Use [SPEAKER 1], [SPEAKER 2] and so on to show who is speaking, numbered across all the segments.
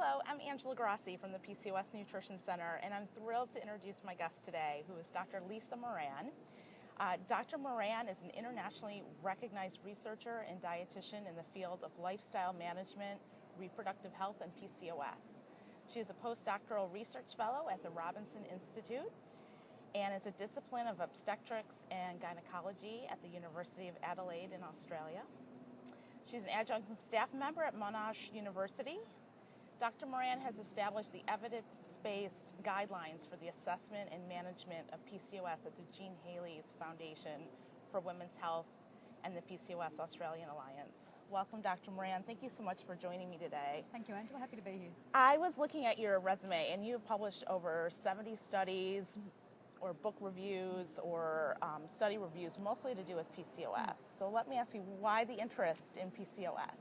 [SPEAKER 1] Hello, I'm Angela Grassi from the PCOS Nutrition Center, and I'm thrilled to introduce my guest today, who is Dr. Lisa Moran. Dr. Moran is an internationally recognized researcher and dietitian in the field of lifestyle management, reproductive health, and PCOS. She is a postdoctoral research fellow at the Robinson Institute and is a discipline of obstetrics and gynecology at the University of Adelaide in Australia. She's an adjunct staff member at Monash University. Dr. Moran has established the evidence-based guidelines for the assessment and management of PCOS at the Jean Haley's Foundation for Women's Health and the PCOS Australian Alliance. Welcome, Dr. Moran. Thank you so much for joining me today.
[SPEAKER 2] Thank you, Angela. Happy to be here.
[SPEAKER 1] I was looking at your resume, and you've published over 70 studies or book reviews or study reviews, mostly to do with PCOS. So let me ask you, why the interest in PCOS?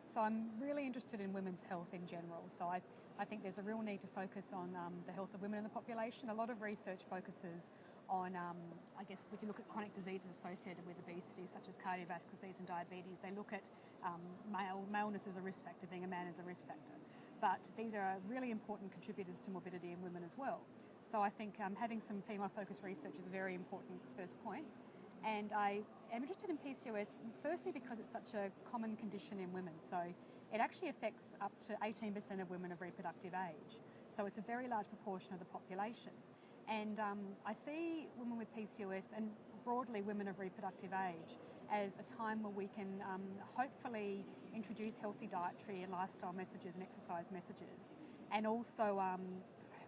[SPEAKER 2] So I'm really interested in women's health in general. So I think there's a real need to focus on the health of women in the population. A lot of research focuses on, I guess, if you look at chronic diseases associated with obesity, such as cardiovascular disease and diabetes, they look at maleness as a risk factor, being a man as a risk factor. But these are really important contributors to morbidity in women as well. So I think having some female-focused research is a very important first point. And I am interested in PCOS, firstly because it's such a common condition in women. So it actually affects up to 18% of women of reproductive age. So it's a very large proportion of the population. And I see women with PCOS and broadly women of reproductive age as a time where we can hopefully introduce healthy dietary and lifestyle messages and exercise messages, and also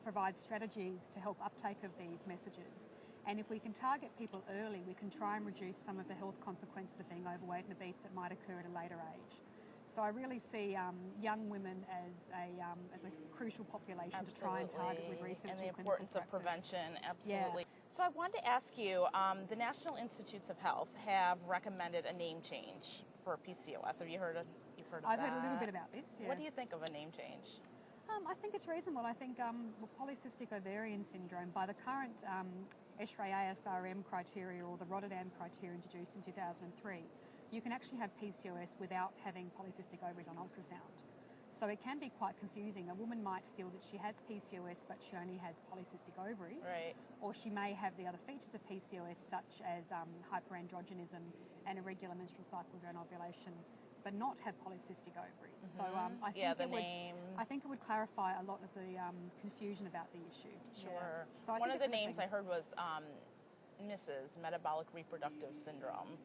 [SPEAKER 2] provide strategies to help uptake of these messages. And if we can target people early, we can try and reduce some of the health consequences of being overweight and obese that might occur at a later age. So I really see young women as a crucial population
[SPEAKER 1] Absolutely.
[SPEAKER 2] To try and target with research
[SPEAKER 1] and the importance of prevention. Absolutely.
[SPEAKER 2] Yeah.
[SPEAKER 1] So I wanted to ask you, the National Institutes of Health have recommended a name change for PCOS. Have you heard of that?
[SPEAKER 2] I've heard a little bit about this. Yeah.
[SPEAKER 1] What do you think of a name change?
[SPEAKER 2] I think it's reasonable. I think polycystic ovarian syndrome, by the current ESHRE-ASRM criteria or the Rotterdam criteria introduced in 2003, you can actually have PCOS without having polycystic ovaries on ultrasound. So it can be quite confusing. A woman might feel that she has PCOS but she only has polycystic ovaries.
[SPEAKER 1] Right.
[SPEAKER 2] Or she may have the other features of PCOS such as hyperandrogenism and irregular menstrual cycles around ovulation, but not have polycystic ovaries.
[SPEAKER 1] Mm-hmm.
[SPEAKER 2] So I think it would clarify a lot of the confusion about the issue.
[SPEAKER 1] Sure.
[SPEAKER 2] Yeah. So
[SPEAKER 1] one of the names I heard was Mrs. Metabolic Reproductive Syndrome.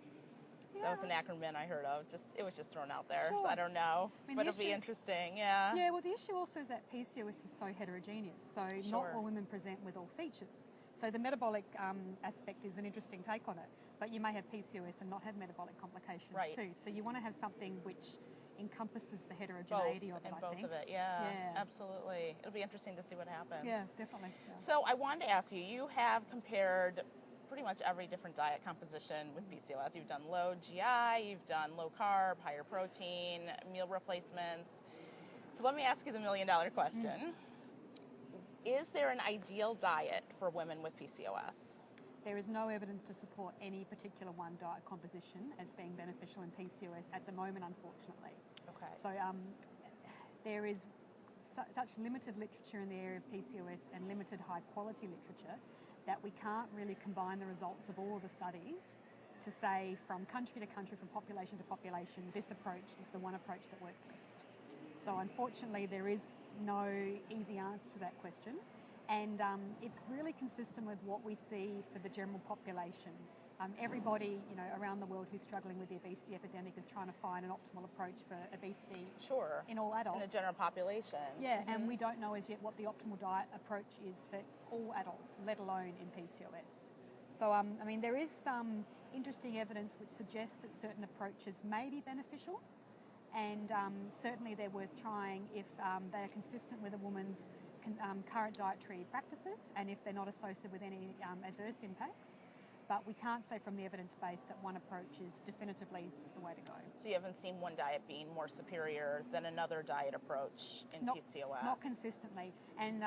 [SPEAKER 1] Yeah. That was an acronym I heard of. It was just thrown out there,
[SPEAKER 2] sure.
[SPEAKER 1] So I don't know. But it'll be interesting, yeah.
[SPEAKER 2] Yeah, well the issue also is that PCOS is so heterogeneous, so
[SPEAKER 1] sure.
[SPEAKER 2] Not all women present with all features. So the metabolic aspect is an interesting take on it, but you may have PCOS and not have metabolic complications
[SPEAKER 1] right.
[SPEAKER 2] too. So you want to have something which encompasses the heterogeneity of it, I think.
[SPEAKER 1] Both of it, yeah, absolutely. It'll be interesting to see what happens.
[SPEAKER 2] Yeah, definitely. Yeah.
[SPEAKER 1] So I wanted to ask you, you have compared pretty much every different diet composition with PCOS. You've done low GI, you've done low carb, higher protein, meal replacements. So let me ask you the million-dollar question. Is there an ideal diet for women with PCOS?
[SPEAKER 2] There is no evidence to support any particular one diet composition as being beneficial in PCOS at the moment, unfortunately.
[SPEAKER 1] Okay.
[SPEAKER 2] So there is such limited literature in the area of PCOS and limited high-quality literature that we can't really combine the results of all of the studies to say from country to country, from population to population, this approach is the one approach that works best. So unfortunately, there is no easy answer to that question. And it's really consistent with what we see for the general population. Everybody, around the world who's struggling with the obesity epidemic is trying to find an optimal approach for obesity
[SPEAKER 1] sure.
[SPEAKER 2] in all adults.
[SPEAKER 1] In the general population.
[SPEAKER 2] Yeah, and we don't know as yet what the optimal diet approach is for all adults, let alone in PCOS. So, there is some interesting evidence which suggests that certain approaches may be beneficial, and certainly they're worth trying if they are consistent with a woman's current dietary practices and if they're not associated with any adverse impacts. But we can't say from the evidence base that one approach is definitively the way to go.
[SPEAKER 1] So you haven't seen one diet being more superior than another diet approach in PCOS?
[SPEAKER 2] Not consistently. And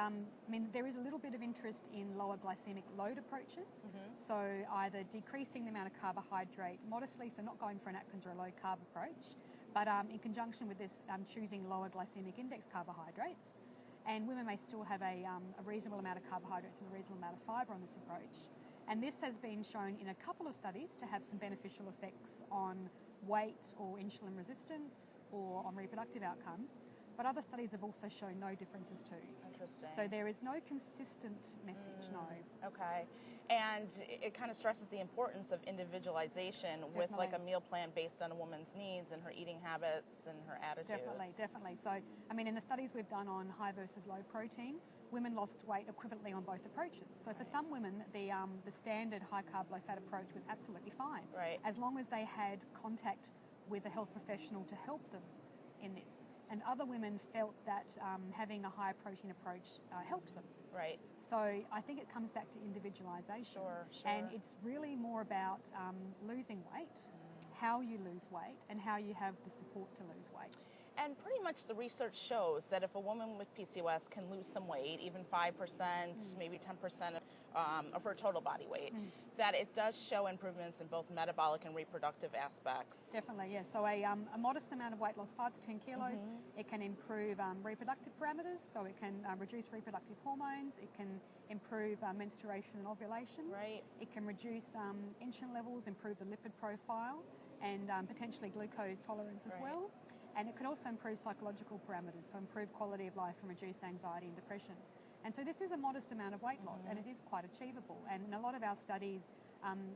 [SPEAKER 2] there is a little bit of interest in lower glycemic load approaches. Mm-hmm. So either decreasing the amount of carbohydrate modestly, so not going for an Atkins or a low carb approach, but in conjunction with this, choosing lower glycemic index carbohydrates. And women may still have a reasonable amount of carbohydrates and a reasonable amount of fibre on this approach. And this has been shown in a couple of studies to have some beneficial effects on weight or insulin resistance or on reproductive outcomes. But other studies have also shown no differences too.
[SPEAKER 1] Interesting.
[SPEAKER 2] So there is no consistent message, no.
[SPEAKER 1] Okay. And it kind of stresses the importance of individualization with like a meal plan based on a woman's needs and her eating habits and her attitudes.
[SPEAKER 2] Definitely. So, I mean, in the studies we've done on high versus low protein, women lost weight equivalently on both approaches. So for some women, the standard high carb, low fat approach was absolutely fine.
[SPEAKER 1] Right.
[SPEAKER 2] As long as they had contact with a health professional to help them in this. And other women felt that having a higher protein approach helped them.
[SPEAKER 1] Right.
[SPEAKER 2] So I think it comes back to individualisation.
[SPEAKER 1] Sure.
[SPEAKER 2] And it's really more about losing weight, how you lose weight, and how you have the support to lose weight.
[SPEAKER 1] And pretty much the research shows that if a woman with PCOS can lose some weight, even 5%, maybe 10% of her total body weight, that it does show improvements in both metabolic and reproductive aspects.
[SPEAKER 2] Definitely, yeah. So a modest amount of weight loss, 5 to 10 kilos, it can improve reproductive parameters, so it can reduce reproductive hormones, it can improve menstruation and ovulation.
[SPEAKER 1] Right.
[SPEAKER 2] It can reduce insulin levels, improve the lipid profile, and potentially glucose tolerance as well. And it can also improve psychological parameters, so improve quality of life and reduce anxiety and depression. And so this is a modest amount of weight loss, and it is quite achievable. And in a lot of our studies,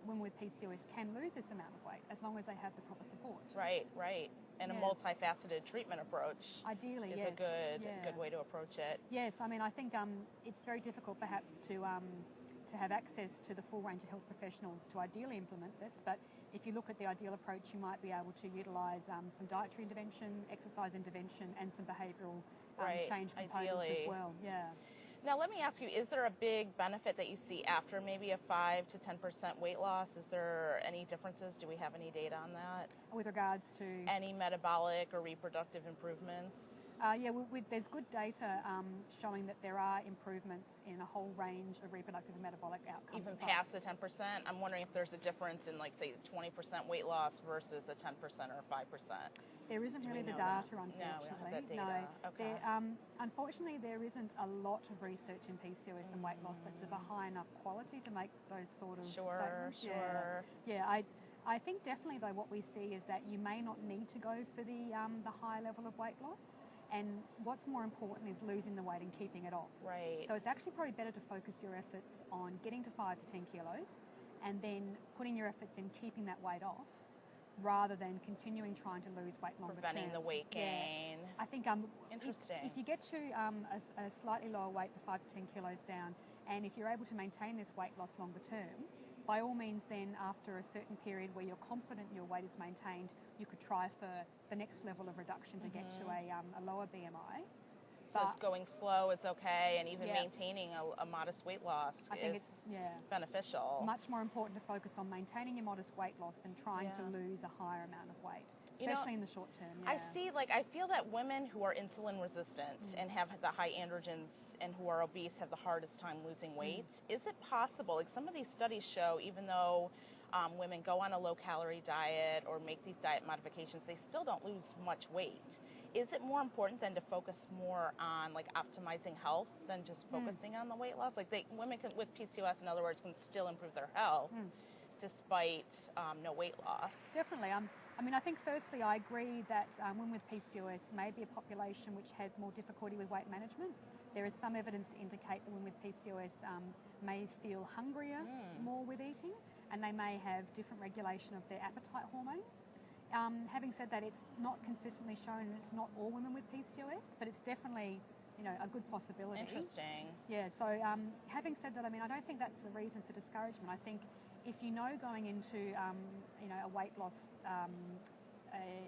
[SPEAKER 2] women with PCOS can lose this amount of weight as long as they have the proper support.
[SPEAKER 1] Right. And a multifaceted treatment approach
[SPEAKER 2] ideally
[SPEAKER 1] is a good way to approach it.
[SPEAKER 2] Yes, I mean, I think it's very difficult perhaps to have access to the full range of health professionals to ideally implement this, but if you look at the ideal approach, you might be able to utilise some dietary intervention, exercise intervention, and some behavioural change components as well. Yeah.
[SPEAKER 1] Now, let me ask you, is there a big benefit that you see after maybe a 5 to 10% weight loss? Is there any differences? Do we have any data on that?
[SPEAKER 2] With regards to?
[SPEAKER 1] Any metabolic or reproductive improvements?
[SPEAKER 2] There's good data showing that there are improvements in a whole range of reproductive and metabolic outcomes.
[SPEAKER 1] Even past the 10%? I'm wondering if there's a difference in, like, say, 20% weight loss versus a 10% or 5%.
[SPEAKER 2] There isn't really the data, unfortunately.
[SPEAKER 1] No, we don't have that data. Okay.
[SPEAKER 2] Unfortunately, there isn't a lot of research in PCOS and weight loss that's of a high enough quality to make those sort of statements. I think definitely, though, what we see is that you may not need to go for the high level of weight loss. And what's more important is losing the weight and keeping it off.
[SPEAKER 1] Right.
[SPEAKER 2] So it's actually probably better to focus your efforts on getting to 5 to 10 kilos and then putting your efforts in keeping that weight off, rather than continuing trying to lose weight longer term.
[SPEAKER 1] Preventing the weight gain.
[SPEAKER 2] Yeah. I think
[SPEAKER 1] interesting.
[SPEAKER 2] If you get to a slightly lower weight, the 5 to 10 kilos down, and if you're able to maintain this weight loss longer term, by all means then after a certain period where you're confident your weight is maintained, you could try for the next level of reduction to get to a lower BMI.
[SPEAKER 1] So going slow is okay, and even maintaining a modest weight loss is beneficial.
[SPEAKER 2] Much more important to focus on maintaining your modest weight loss than trying to lose a higher amount of weight, especially in the short term.
[SPEAKER 1] I feel that women who are insulin resistant and have the high androgens and who are obese have the hardest time losing weight. Is it possible, like some of these studies show, even though women go on a low-calorie diet or make these diet modifications, they still don't lose much weight. Is it more important then to focus more on like optimizing health than just focusing on the weight loss? Like women with PCOS, in other words, can still improve their health despite no weight loss.
[SPEAKER 2] Definitely. I think firstly I agree that women with PCOS may be a population which has more difficulty with weight management. There is some evidence to indicate that women with PCOS may feel hungrier more with eating, and they may have different regulation of their appetite hormones. Having said that, it's not consistently shown, and it's not all women with PCOS, but it's definitely, a good possibility.
[SPEAKER 1] Interesting.
[SPEAKER 2] Yeah. So, having said that, I don't think that's a reason for discouragement. I think if you know going into, a weight loss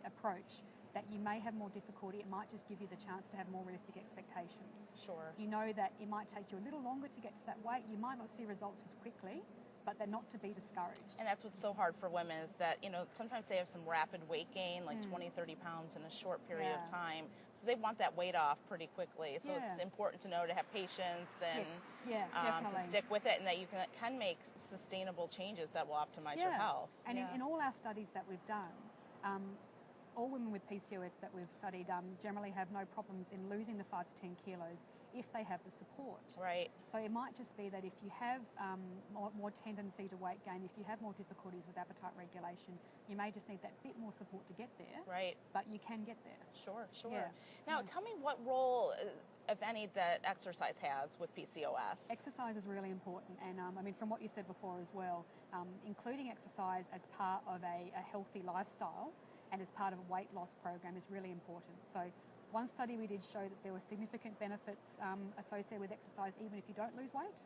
[SPEAKER 2] approach that you may have more difficulty, it might just give you the chance to have more realistic expectations.
[SPEAKER 1] Sure.
[SPEAKER 2] You know that it might take you a little longer to get to that weight. You might not see results as quickly, but they're not to be discouraged.
[SPEAKER 1] And that's what's so hard for women is that, sometimes they have some rapid weight gain, like 20, 30 pounds in a short period of time. So they want that weight off pretty quickly. So it's important to know to have patience and to stick with it, and that you can make sustainable changes that will optimize your health.
[SPEAKER 2] And in all our studies that we've done, all women with PCOS that we've studied generally have no problems in losing the 5 to 10 kilos if they have the support.
[SPEAKER 1] Right.
[SPEAKER 2] So it might just be that if you have more tendency to weight gain, if you have more difficulties with appetite regulation, you may just need that bit more support to get there.
[SPEAKER 1] Right.
[SPEAKER 2] But you can get there.
[SPEAKER 1] Sure.
[SPEAKER 2] Yeah.
[SPEAKER 1] Now, tell me what role, if any, that exercise has with PCOS.
[SPEAKER 2] Exercise is really important, and I mean, from what you said before as well, including exercise as part of a healthy lifestyle and as part of a weight loss program is really important. So one study we did show that there were significant benefits associated with exercise even if you don't lose weight.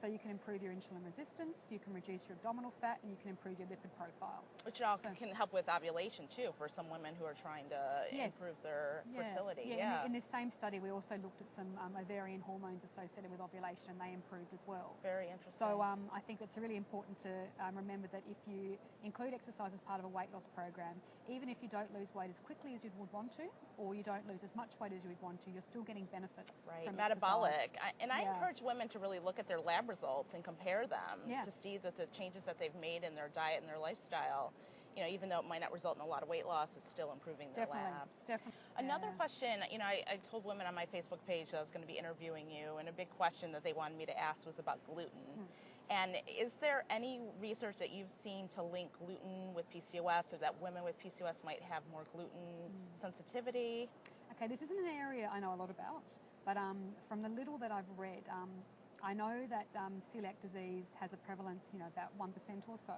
[SPEAKER 2] So you can improve your insulin resistance, you can reduce your abdominal fat, and you can improve your lipid profile.
[SPEAKER 1] Which also can help with ovulation too for some women who are trying to improve their fertility.
[SPEAKER 2] Yeah. In this same study, we also looked at some ovarian hormones associated with ovulation, and they improved as well.
[SPEAKER 1] Very interesting.
[SPEAKER 2] So I think it's really important to remember that if you include exercise as part of a weight loss program, even if you don't lose weight as quickly as you would want to, or you don't lose as much weight as you would want to, you're still getting benefits from
[SPEAKER 1] metabolic.
[SPEAKER 2] Exercise.
[SPEAKER 1] I encourage women to really look at their lab results and compare them to see that the changes that they've made in their diet and their lifestyle, even though it might not result in a lot of weight loss, is still improving their labs.
[SPEAKER 2] Definitely.
[SPEAKER 1] Another question, I told women on my Facebook page that I was going to be interviewing you, and a big question that they wanted me to ask was about gluten. And is there any research that you've seen to link gluten with PCOS, or that women with PCOS might have more gluten sensitivity?
[SPEAKER 2] Okay, this isn't an area I know a lot about, but from the little that I've read, I know that celiac disease has a prevalence, about 1% or so,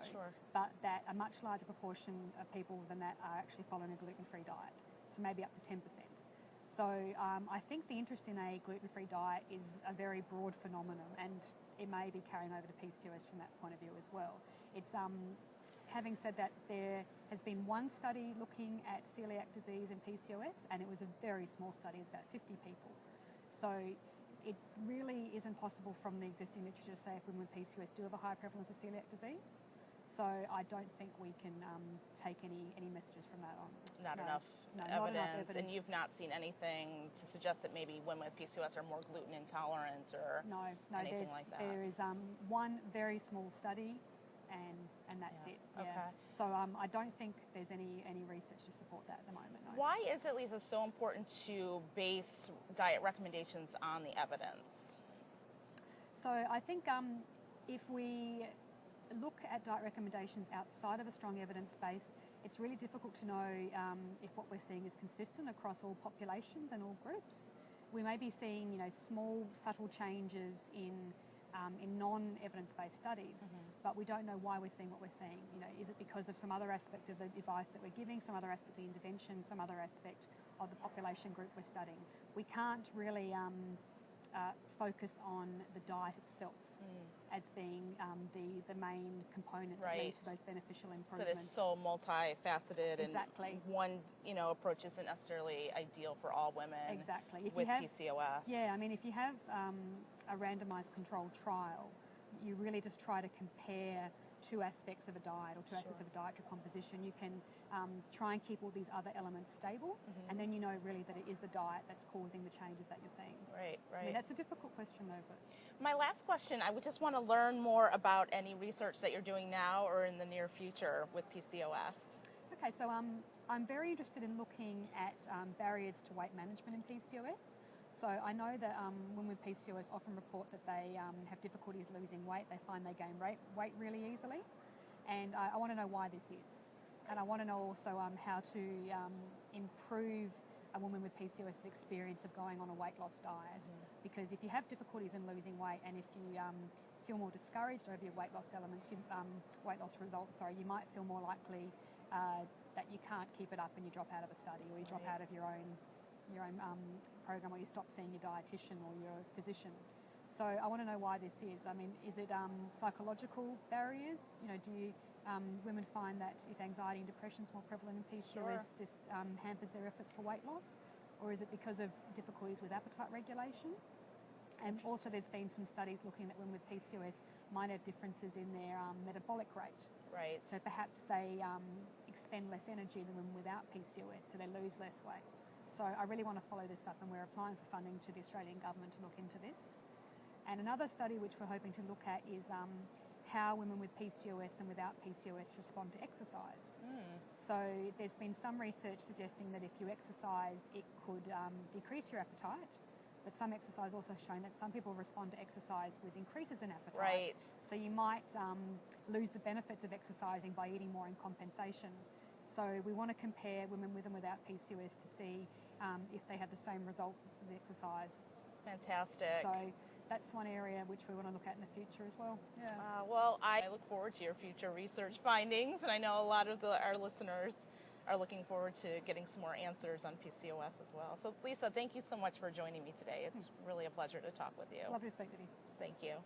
[SPEAKER 2] but that a much larger proportion of people than that are actually following a gluten-free diet, so maybe up to 10%. So I think the interest in a gluten-free diet is a very broad phenomenon, and it may be carrying over to PCOS from that point of view as well. It's having said that, there has been one study looking at celiac disease and PCOS, and it was a very small study, it's about 50 people. So it really isn't possible from the existing literature to say if women with PCOS do have a high prevalence of celiac disease. So I don't think we can take any messages from that on.
[SPEAKER 1] Not enough evidence. And you've not seen anything to suggest that maybe women with PCOS are more gluten intolerant or anything like that?
[SPEAKER 2] There is one very small study, and that's it. Yeah.
[SPEAKER 1] Okay.
[SPEAKER 2] So I don't think there's any research to support that at the moment. No.
[SPEAKER 1] Why is it, Lisa, so important to base diet recommendations on the evidence?
[SPEAKER 2] So I think if we look at diet recommendations outside of a strong evidence base, it's really difficult to know if what we're seeing is consistent across all populations and all groups. We may be seeing, small, subtle changes in non-evidence-based studies, but we don't know why we're seeing what we're seeing. Is it because of some other aspect of the advice that we're giving, some other aspect of the intervention, some other aspect of the population group we're studying? We can't really focus on the diet itself as being the main component that leads to those beneficial improvements.
[SPEAKER 1] That is so multifaceted,
[SPEAKER 2] exactly.
[SPEAKER 1] And one approach isn't necessarily ideal for all women
[SPEAKER 2] exactly.
[SPEAKER 1] with PCOS.
[SPEAKER 2] Yeah, I mean, if you have a randomized controlled trial, you really just try to compare two aspects of a diet or two aspects of a dietary composition. You can try and keep all these other elements stable, and then you know really that it is the diet that's causing the changes that you're seeing.
[SPEAKER 1] Right.
[SPEAKER 2] I mean, that's a difficult question though. But
[SPEAKER 1] my last question, I would just want to learn more about any research that you're doing now or in the near future with PCOS.
[SPEAKER 2] Okay, so I'm very interested in looking at barriers to weight management in PCOS. So I know that women with PCOS often report that they have difficulties losing weight. They find they gain weight really easily. And I want to know why this is. And I want to know also how to improve a woman with PCOS's experience of going on a weight loss diet. Because if you have difficulties in losing weight, and if you feel more discouraged over your weight loss results, you might feel more likely that you can't keep it up and you drop out of a study, or you drop out of your own program, or you stop seeing your dietitian or your physician. So I want to know why this is. I mean, is it psychological barriers? Do women find that if anxiety and depression is more prevalent in PCOS, this hampers their efforts for weight loss? Or is it because of difficulties with appetite regulation? And also there's been some studies looking at women with PCOS might have differences in their metabolic rate.
[SPEAKER 1] Right.
[SPEAKER 2] So perhaps they expend less energy than women without PCOS, so they lose less weight. So I really want to follow this up, and we're applying for funding to the Australian government to look into this. And another study which we're hoping to look at is how women with PCOS and without PCOS respond to exercise. So there's been some research suggesting that if you exercise, it could decrease your appetite. But some exercise also shown that some people respond to exercise with increases in appetite.
[SPEAKER 1] Right.
[SPEAKER 2] So you might lose the benefits of exercising by eating more in compensation. So we want to compare women with and without PCOS to see if they have the same result with exercise.
[SPEAKER 1] Fantastic.
[SPEAKER 2] So that's one area which we want to look at in the future as well. Yeah.
[SPEAKER 1] Well, I look forward to your future research findings, and I know a lot of our listeners are looking forward to getting some more answers on PCOS as well. So Lisa, thank you so much for joining me today. It's really a pleasure to talk with you.
[SPEAKER 2] Lovely to speak with you.
[SPEAKER 1] Thank you.